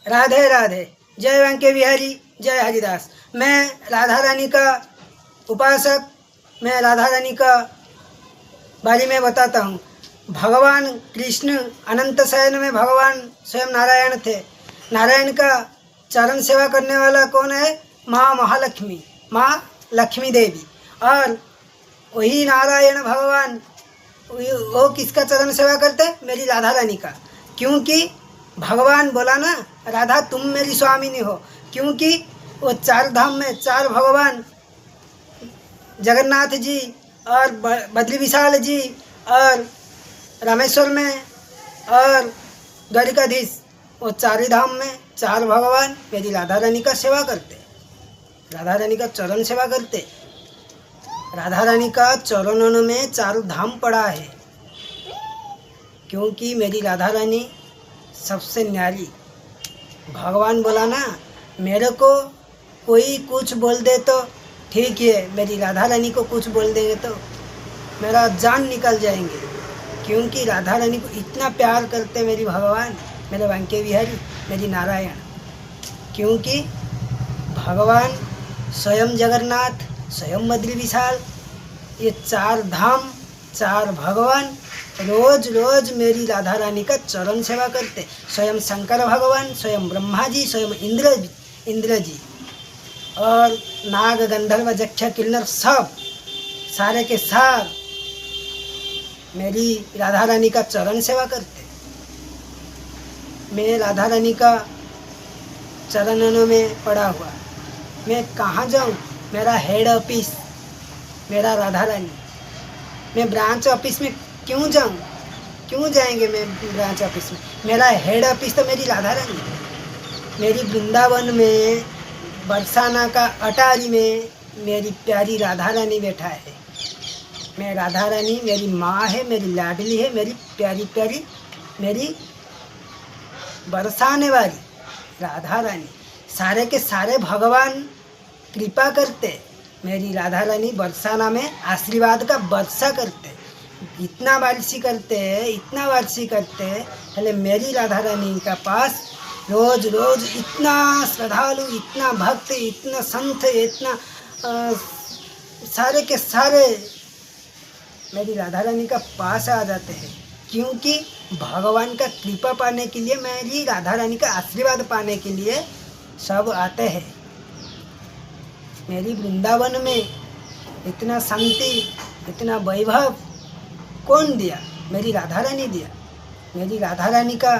राधे राधे। जय वेंके बिहारी, जय हरिदास। मैं राधा रानी का उपासक, मैं राधा रानी का बारे में बताता हूँ। भगवान कृष्ण अनंत शयन में भगवान स्वयं नारायण थे। नारायण का चरण सेवा करने वाला कौन है? माँ महालक्ष्मी, माँ लक्ष्मी देवी। और वही नारायण भगवान वो किसका चरण सेवा करते? मेरी राधा रानी का। क्योंकि भगवान बोला ना, राधा तुम मेरी स्वामिनी हो। क्योंकि वो चार धाम में चार भगवान, जगन्नाथ जी और बद्री विशाल जी और रामेश्वर में और द्वारिकाधीश, वो चार धाम में चार भगवान मेरी राधा रानी का सेवा करते, राधा रानी का चरण सेवा करते। राधा रानी का चरणों में चारों धाम पड़ा है। क्योंकि मेरी राधा रानी सबसे न्यारी। भगवान बोला ना, मेरे को कोई कुछ बोल दे तो ठीक है, मेरी राधा रानी को कुछ बोल देंगे तो मेरा जान निकल जाएंगे। क्योंकि राधा रानी को इतना प्यार करते मेरी भगवान, मेरे वेंके बिहारी, मेरी नारायण। क्योंकि भगवान स्वयं जगन्नाथ, स्वयं बद्री विशाल, ये चार धाम चार भगवान रोज रोज मेरी राधा रानी का चरण सेवा करते। स्वयं शंकर भगवान, स्वयं ब्रह्मा जी, स्वयं इंद्र जी और नाग गंधर्व यक्ष किन्नर सब सारे के सार मेरी राधा रानी का चरण सेवा करते। मैं राधा रानी का चरणों में पड़ा हुआ, मैं कहाँ जाऊँ? मेरा हेड ऑफिस मेरा राधा रानी। मैं ब्रांच ऑफिस में क्यों जाऊँ? क्यों जाएंगे मैं ब्रांच ऑफिस में? मेरा हेड ऑफिस तो मेरी राधा रानी है। मेरी वृंदावन में बरसाना का अटारी में मेरी प्यारी राधा रानी बैठा है। मैं राधा रानी मेरी माँ है, मेरी लाडली है, मेरी प्यारी प्यारी, मेरी बरसाने वाली राधा रानी। सारे के सारे भगवान कृपा करते, मेरी राधा रानी बरसाना में आशीर्वाद का वर्षा करते। इतना वारसी करते हैं, इतना वारसी करते हैं। पहले मेरी राधा रानी का पास रोज रोज इतना श्रद्धालु, इतना भक्त, इतना संत, इतना सारे के सारे मेरी राधा रानी का पास आ जाते हैं। क्योंकि भगवान का कृपा पाने के लिए, मेरी राधा रानी का आशीर्वाद पाने के लिए सब आते हैं। मेरी वृंदावन में इतना शांति, इतना वैभव कौन दिया? मेरी राधा रानी दिया। मेरी राधा रानी का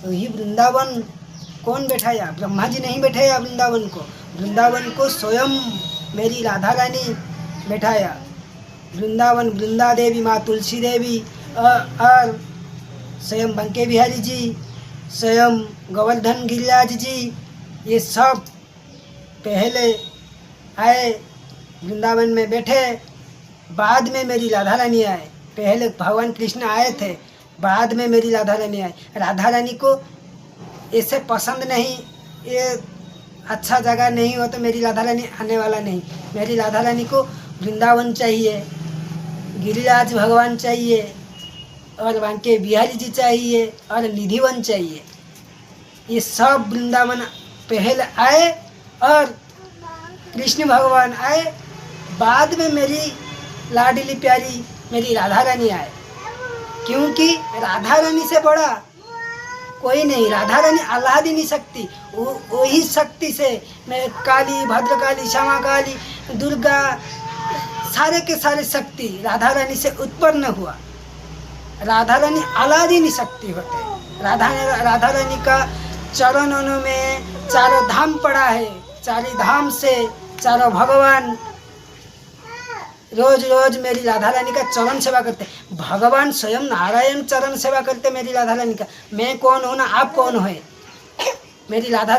वही वृंदावन कौन बैठाया? ब्रह्मा जी नहीं बैठाया वृंदावन को। वृंदावन को स्वयं मेरी राधा रानी बैठाया। वृंदावन वृंदा देवी, माँ तुलसी देवी और स्वयं वेंके बिहारी जी, स्वयं गोवर्धन गिरिराज जी, ये सब पहले आए वृंदावन में बैठे। बाद में मेरी राधा रानी आए। पहले भगवान कृष्ण आए थे, बाद में मेरी राधा रानी आए। राधा रानी को ऐसे पसंद नहीं, ये अच्छा जगह नहीं हो तो मेरी राधा रानी आने वाला नहीं। मेरी राधा रानी को वृंदावन चाहिए, गिरिराज भगवान चाहिए और वेंके बिहारी जी चाहिए और निधिवन चाहिए। ये सब वृंदावन पहले आए और कृष्ण भगवान आए। बाद में मेरी लाडली प्यारी मेरी राधा रानी आए। क्योंकि राधा रानी से बड़ा कोई नहीं। राधा रानी आह्लादिनी शक्ति, वही शक्ति से मैं काली, भद्रकाली, श्यामा काली, दुर्गा, सारे के सारे शक्ति राधा रानी से उत्पन्न हुआ। राधा रानी आह्लादिनी शक्ति होते। राधा रानी का चरणों में चारों धाम पड़ा है। चारों धाम से चारों भगवान रोज रोज मेरी राधा रानी का चरण सेवा करते। भगवान स्वयं नारायण चरण सेवा करते मेरी राधा रानी का। मैं कौन हूँ ना, आप कौन हो? मेरी राधा